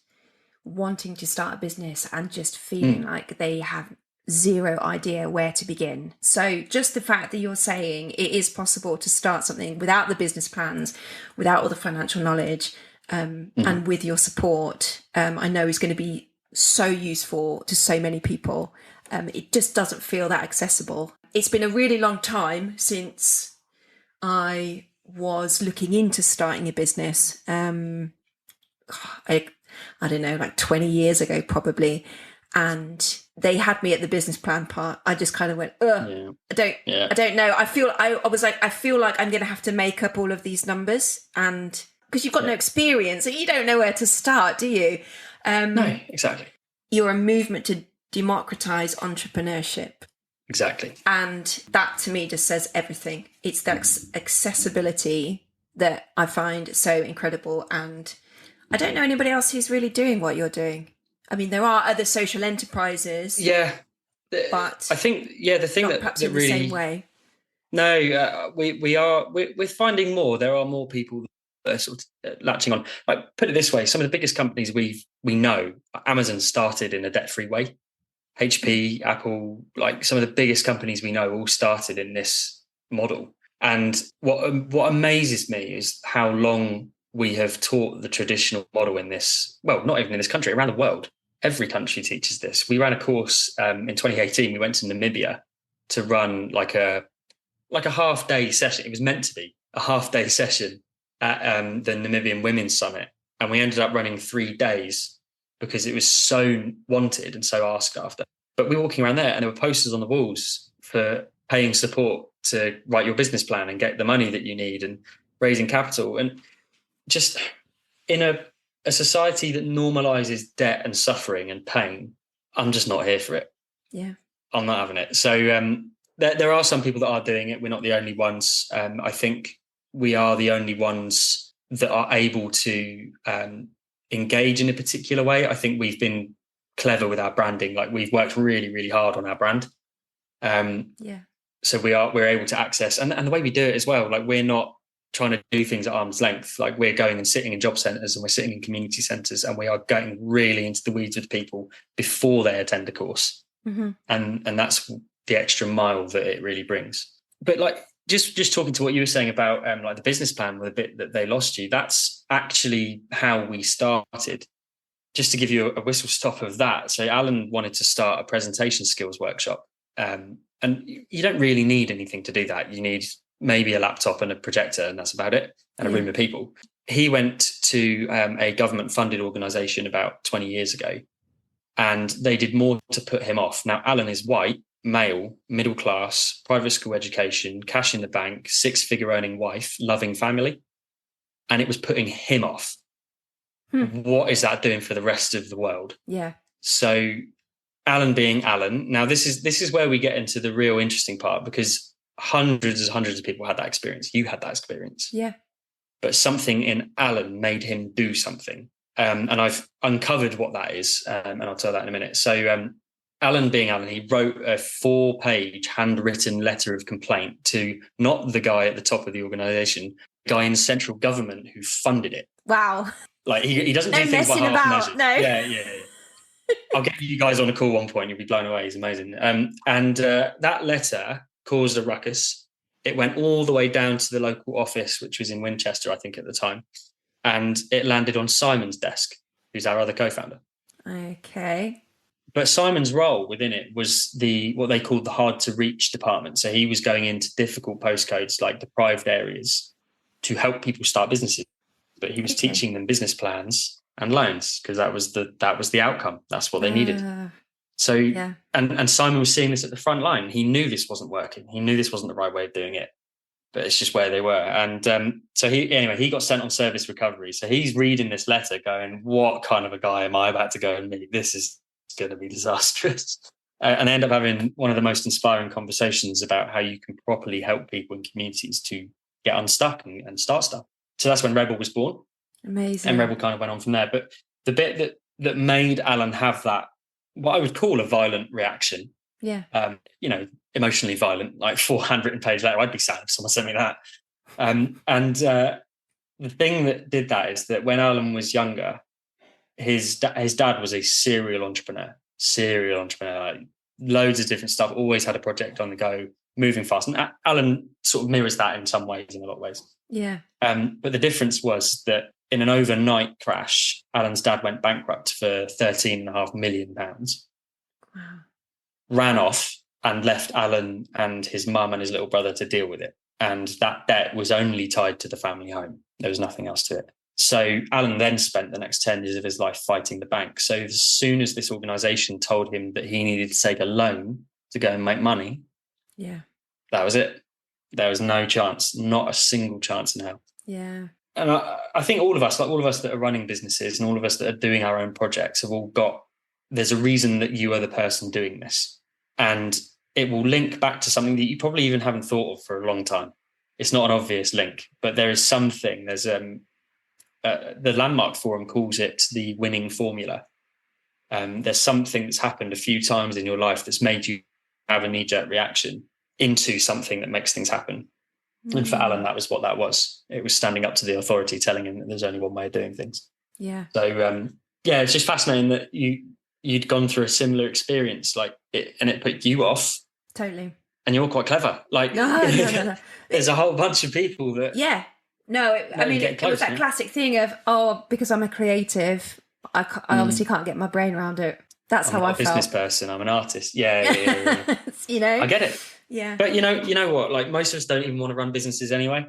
Speaker 2: wanting to start a business and just feeling like they have zero idea where to begin. So just the fact that you're saying it is possible to start something without the business plans, without all the financial knowledge, and with your support, I know is going to be so useful to so many people. It just doesn't feel that accessible. It's been a really long time since I was looking into starting a business.
Speaker 3: I don't know, like 20 years ago, probably. And they had me at the business plan part. I just kind of went, ugh,
Speaker 1: Yeah.
Speaker 3: I don't know. I was like, I feel like I'm going to have to make up all of these numbers. And because you've got no experience, so you don't know where to start, do you?
Speaker 1: No, exactly.
Speaker 3: You're a movement to democratize entrepreneurship.
Speaker 1: Exactly.
Speaker 3: And that to me just says everything. It's that accessibility that I find so incredible. And I don't know anybody else who's really doing what you're doing. I mean, there are other social enterprises.
Speaker 1: Yeah.
Speaker 3: But
Speaker 1: I think, the thing that
Speaker 3: perhaps
Speaker 1: that
Speaker 3: in the
Speaker 1: really,
Speaker 3: same way.
Speaker 1: No, we're finding more. There are more people that are sort of latching on. Like, put it this way: some of the biggest companies we know, Amazon started in a debt-free way. HP, Apple, like some of the biggest companies we know, all started in this model. And what amazes me is how long we have taught the traditional model in this. Well, not even in this country, around the world. Every country teaches this. We ran a course in 2018. We went to Namibia to run like a half-day session. It was meant to be a half-day session at the Namibian Women's Summit. And we ended up running 3 days because it was so wanted and so asked after. But we were walking around there and there were posters on the walls for paying support to write your business plan and get the money that you need and raising capital. And just in a society that normalizes debt and suffering and pain, I'm just not here for it.
Speaker 3: Yeah.
Speaker 1: I'm not having it. So there are some people that are doing it. We're not the only ones. I think we are the only ones that are able to engage in a particular way. I think we've been clever with our branding. Like, we've worked really, really hard on our brand. So we're able to access, and the way we do it as well. Like, we're not trying to do things at arm's length. Like, we're going and sitting in job centres and we're sitting in community centres and we are getting really into the weeds with people before they attend a course.
Speaker 3: Mm-hmm.
Speaker 1: And that's the extra mile that it really brings. But like, just talking to what you were saying about like the business plan with a bit that they lost you, that's actually how we started. Just to give you a whistle stop of that. So Alan wanted to start a presentation skills workshop. And you don't really need anything to do that. You need maybe a laptop and a projector, and that's about it, and a room of people. He went to a government funded organisation about 20 years ago, and they did more to put him off. Now, Alan is white, male, middle class, private school education, cash in the bank, 6-figure earning wife, loving family. And it was putting him off. What is that doing for the rest of the world?
Speaker 3: Yeah.
Speaker 1: So Alan being Alan, now this is where we get into the real interesting part, because hundreds of people had that experience. You had that experience.
Speaker 3: Yeah.
Speaker 1: But something in Alan made him do something. And I've uncovered what that is, and I'll tell that in a minute. So Alan being Alan, he wrote a 4-page handwritten letter of complaint to not the guy at the top of the organisation, the guy in central government who funded it.
Speaker 3: Wow.
Speaker 1: Like, he doesn't do things by half measures.
Speaker 3: No.
Speaker 1: Yeah. I'll get you guys on a call one point. You'll be blown away. It's amazing. And that letter caused a ruckus. It went all the way down to the local office, which was in Winchester, I think, at the time. And it landed on Simon's desk, who's our other co-founder.
Speaker 3: Okay.
Speaker 1: But Simon's role within it was what they called the hard to reach department. So he was going into difficult postcodes, like deprived areas, to help people start businesses. But he was teaching them business plans and loans, because that was the outcome. That's what they needed. So, and Simon was seeing this at the front line. He knew this wasn't working. He knew this wasn't the right way of doing it, but it's just where they were. And so he got sent on service recovery. So he's reading this letter going, what kind of a guy am I about to go and meet? This is going to be disastrous. And I end up having one of the most inspiring conversations about how you can properly help people in communities to get unstuck and start stuff. So that's when Rebel was born.
Speaker 3: Amazing.
Speaker 1: And Rebel kind of went on from there. But the bit that made Alan have that, what I would call a violent reaction, emotionally violent, like 400-page letter, I'd be sad if someone sent me that. The thing that did that is that when Alan was younger, his dad was a serial entrepreneur, like loads of different stuff, always had a project on the go, moving fast. And Alan sort of mirrors that in some ways, in a lot of ways.
Speaker 3: Yeah.
Speaker 1: But the difference was that in an overnight crash, Alan's dad went bankrupt for £13.5 million.
Speaker 3: Wow.
Speaker 1: Ran off and left Alan and his mum and his little brother to deal with it. And that debt was only tied to the family home. There was nothing else to it. So Alan then spent the next 10 years of his life fighting the bank. So as soon as this organization told him that he needed to take a loan to go and make money, that was it. There was no chance, not a single chance in hell.
Speaker 3: Yeah.
Speaker 1: And I think all of us that are running businesses and all of us that are doing our own projects have all got, there's a reason that you are the person doing this. And it will link back to something that you probably even haven't thought of for a long time. It's not an obvious link, but there is something. There's the Landmark Forum calls it the winning formula. There's something that's happened a few times in your life that's made you have a knee-jerk reaction into something that makes things happen. And for Alan, that was what that was. It was standing up to the authority, telling him that there's only one way of doing things.
Speaker 3: Yeah.
Speaker 1: So, it's just fascinating that you'd gone through a similar experience, and it put you off.
Speaker 3: Totally.
Speaker 1: And you're quite clever.
Speaker 3: No.
Speaker 1: There's a whole bunch of people that.
Speaker 3: Yeah. No, it was that classic thing of, because I'm a creative, I obviously can't get my brain around it. That's how I felt. I'm a business
Speaker 1: person. I'm an artist. Yeah. I get it.
Speaker 3: Yeah.
Speaker 1: But you know what? Most of us don't even want to run businesses anyway,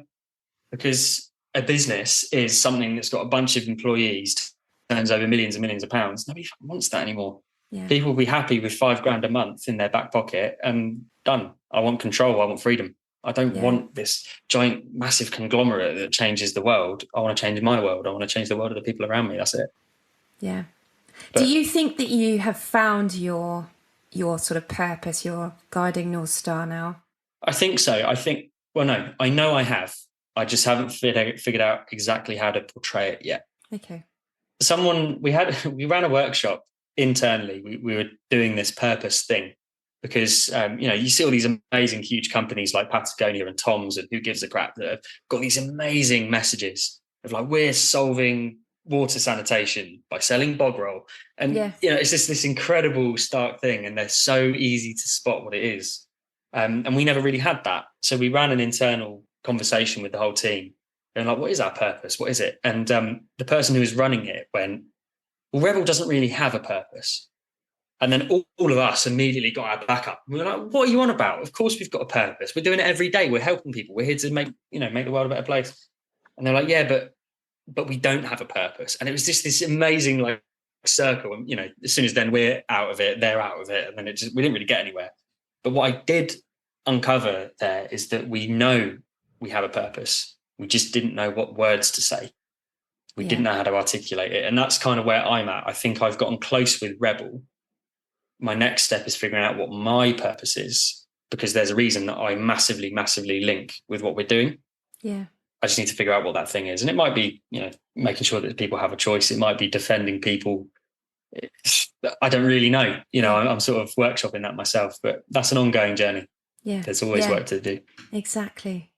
Speaker 1: because a business is something that's got a bunch of employees, turns over millions and millions of pounds. Nobody wants that anymore.
Speaker 3: Yeah.
Speaker 1: People will be happy with $5,000 a month in their back pocket and done. I want control. I want freedom. I don't want this giant, massive conglomerate that changes the world. I want to change my world. I want to change the world of the people around me. That's it.
Speaker 3: Yeah. But, do you think that you have found your sort of purpose, your guiding North Star now?
Speaker 1: I think so. I know I have. I just haven't figured out exactly how to portray it yet.
Speaker 3: Okay.
Speaker 1: We ran a workshop internally. We were doing this purpose thing because, you see all these amazing, huge companies like Patagonia and Tom's and Who Gives a Crap that have got these amazing messages of we're solving water sanitation by selling bog roll. And, it's just this incredible stark thing. And they're so easy to spot what it is. And we never really had that. So we ran an internal conversation with the whole team. And what is our purpose? What is it? And the person who was running it went, well, Rebel doesn't really have a purpose. And then all of us immediately got our back up. We were like, what are you on about? Of course we've got a purpose. We're doing it every day. We're helping people. We're here to make the world a better place. And they're like, yeah, but we don't have a purpose. And it was just this amazing circle. And, as soon as then we're out of it, they're out of it. And then we didn't really get anywhere. But what I did uncover there is that we know we have a purpose. We just didn't know what words to say. We didn't know how to articulate it. And that's kind of where I'm at. I think I've gotten close with Rebel. My next step is figuring out what my purpose is, because there's a reason that I massively, massively link with what we're doing.
Speaker 3: Yeah.
Speaker 1: I just need to figure out what that thing is. And it might be, making sure that people have a choice. It might be defending people. I don't really know. I'm sort of workshopping that myself, but that's an ongoing journey.
Speaker 3: Yeah.
Speaker 1: There's always work to do.
Speaker 3: Exactly.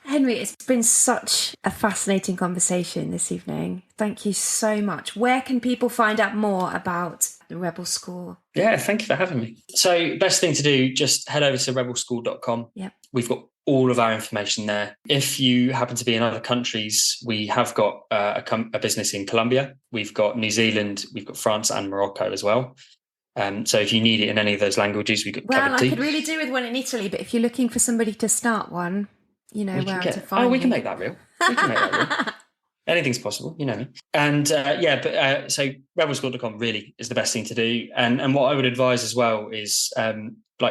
Speaker 3: Henry, it's been such a fascinating conversation this evening. Thank you so much. Where can people find out more about the Rebel School?
Speaker 1: Yeah, thank you for having me. So best thing to do, just head over to rebelschool.com.
Speaker 3: Yep.
Speaker 1: We've got all of our information there. If you happen to be in other countries, we have got a business in Colombia. We've got New Zealand, we've got France and Morocco as well. So if you need it in any of those languages, we've got covered too.
Speaker 3: I could really do with one in Italy, but if you're looking for somebody to start one, where to find
Speaker 1: we can make that real. Anything's possible, you know me. And so rebelschool.com really is the best thing to do. And what I would advise as well is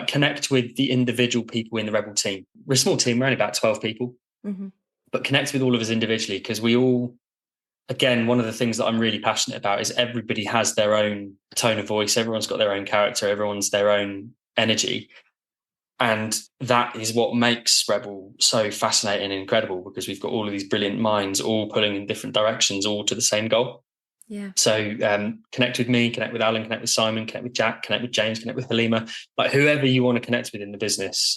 Speaker 1: connect with the individual people in the Rebel team. We're a small team, we're only about 12 people, but connect with all of us individually, because we all, again, one of the things that I'm really passionate about is everybody has their own tone of voice. Everyone's got their own character. Everyone's their own energy. And that is what makes Rebel so fascinating and incredible, because we've got all of these brilliant minds all pulling in different directions, all to the same goal.
Speaker 3: Yeah.
Speaker 1: So connect with me, connect with Alan, connect with Simon, connect with Jack, connect with James, connect with Halima, whoever you want to connect with in the business.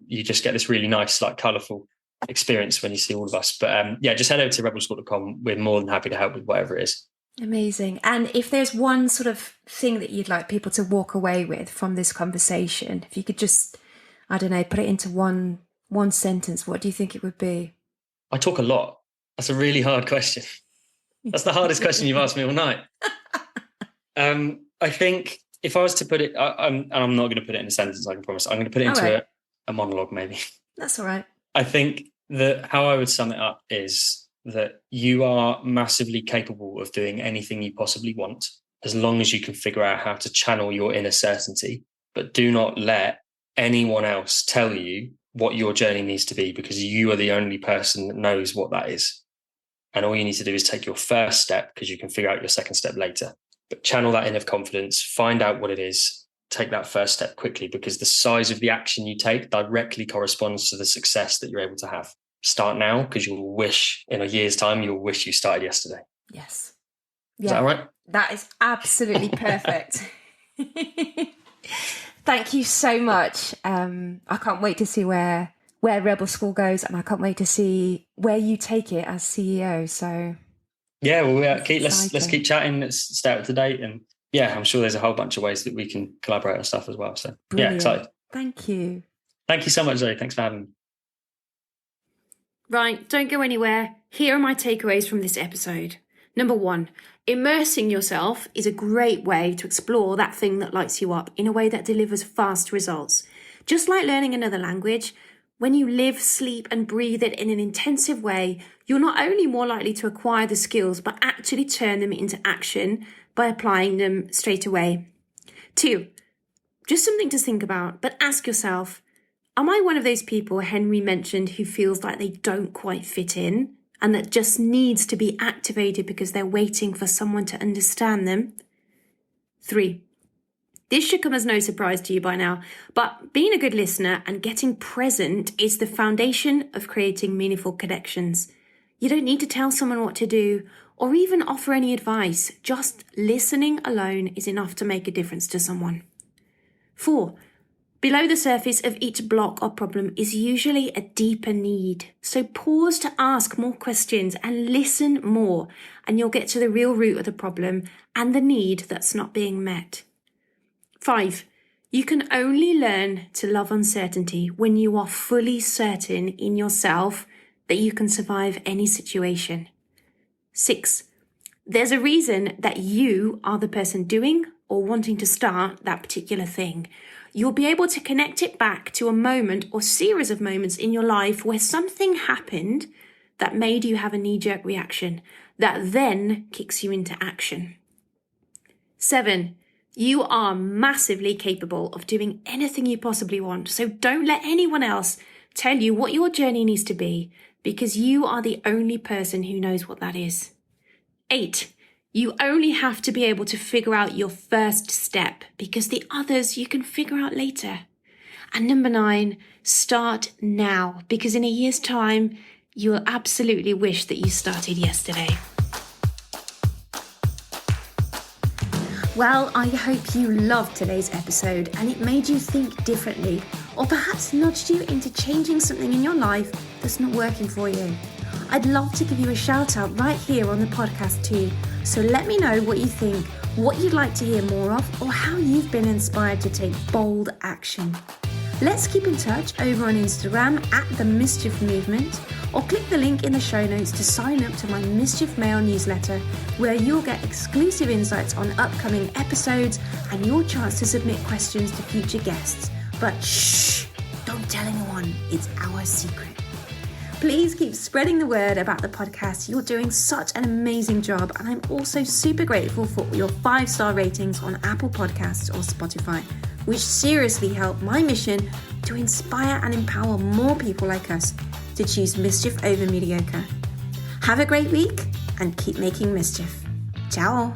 Speaker 1: You just get this really nice, colourful experience when you see all of us. But just head over to rebelschool.com. We're more than happy to help with whatever it is.
Speaker 3: Amazing. And if there's one sort of thing that you'd like people to walk away with from this conversation, if you could just, put it into one sentence, what do you think it would be? I talk a lot. That's a really hard question. That's the hardest question you've asked me all night. I think if I was to put it, I'm not going to put it in a sentence, I can promise. I'm going to put it into a monologue maybe. That's all right. I think that how I would sum it up is
Speaker 1: that you are massively capable of doing anything you possibly want, as long as you can figure out how to channel your inner certainty. But do not let anyone else tell you what your journey needs to be, because you are the only person that knows what that is. And all you need to do is take your first step, because you can figure out your second step later. But channel that inner confidence, find out what it is, take that first step quickly, because the size of the action you take directly corresponds to the success that you're able to have. Start now, because you'll wish in a year's time, you'll wish you started yesterday.
Speaker 3: Yes.
Speaker 1: Is that all right?
Speaker 3: That is absolutely perfect. Thank you so much. I can't wait to see where Rebel School goes, and I can't wait to see where you take it as CEO. So
Speaker 1: yeah, well, let's keep chatting. Let's stay up to date, and yeah, I'm sure there's a whole bunch of ways that we can collaborate on stuff as well. So
Speaker 3: brilliant.
Speaker 1: Yeah, excited.
Speaker 3: Thank you.
Speaker 1: Thank you so much, Zoe. Thanks for having me.
Speaker 2: Right, don't go anywhere. Here are my takeaways from this episode. Number 1, immersing yourself is a great way to explore that thing that lights you up in a way that delivers fast results. Just like learning another language, when you live, sleep and breathe it in an intensive way, you're not only more likely to acquire the skills, but actually turn them into action by applying them straight away. 2, just something to think about, but ask yourself, am I one of those people Henry mentioned who feels like they don't quite fit in and that just needs to be activated because they're waiting for someone to understand them? 3, this should come as no surprise to you by now, but being a good listener and getting present is the foundation of creating meaningful connections. You don't need to tell someone what to do or even offer any advice. Just listening alone is enough to make a difference to someone. 4, below the surface of each block or problem is usually a deeper need. So pause to ask more questions and listen more, and you'll get to the real root of the problem and the need that's not being met. 5, you can only learn to love uncertainty when you are fully certain in yourself that you can survive any situation. 6, there's a reason that you are the person doing or wanting to start that particular thing. You'll be able to connect it back to a moment or series of moments in your life where something happened that made you have a knee-jerk reaction that then kicks you into action. 7, you are massively capable of doing anything you possibly want, so don't let anyone else tell you what your journey needs to be, because you are the only person who knows what that is. 8, you only have to be able to figure out your first step, because the others you can figure out later. And number 9, start now, because in a year's time, you will absolutely wish that you started yesterday. Well, I hope you loved today's episode and it made you think differently, or perhaps nudged you into changing something in your life that's not working for you. I'd love to give you a shout out right here on the podcast too. So let me know what you think, what you'd like to hear more of, or how you've been inspired to take bold action. Let's keep in touch over on Instagram at The Mischief Movement, or click the link in the show notes to sign up to my Mischief Mail newsletter, where you'll get exclusive insights on upcoming episodes and your chance to submit questions to future guests. But shh, don't tell anyone, it's our secret. Please keep spreading the word about the podcast. You're doing such an amazing job, and I'm also super grateful for your 5-star ratings on Apple Podcasts or Spotify, which seriously help my mission to inspire and empower more people like us to choose mischief over mediocre. Have a great week and keep making mischief. Ciao.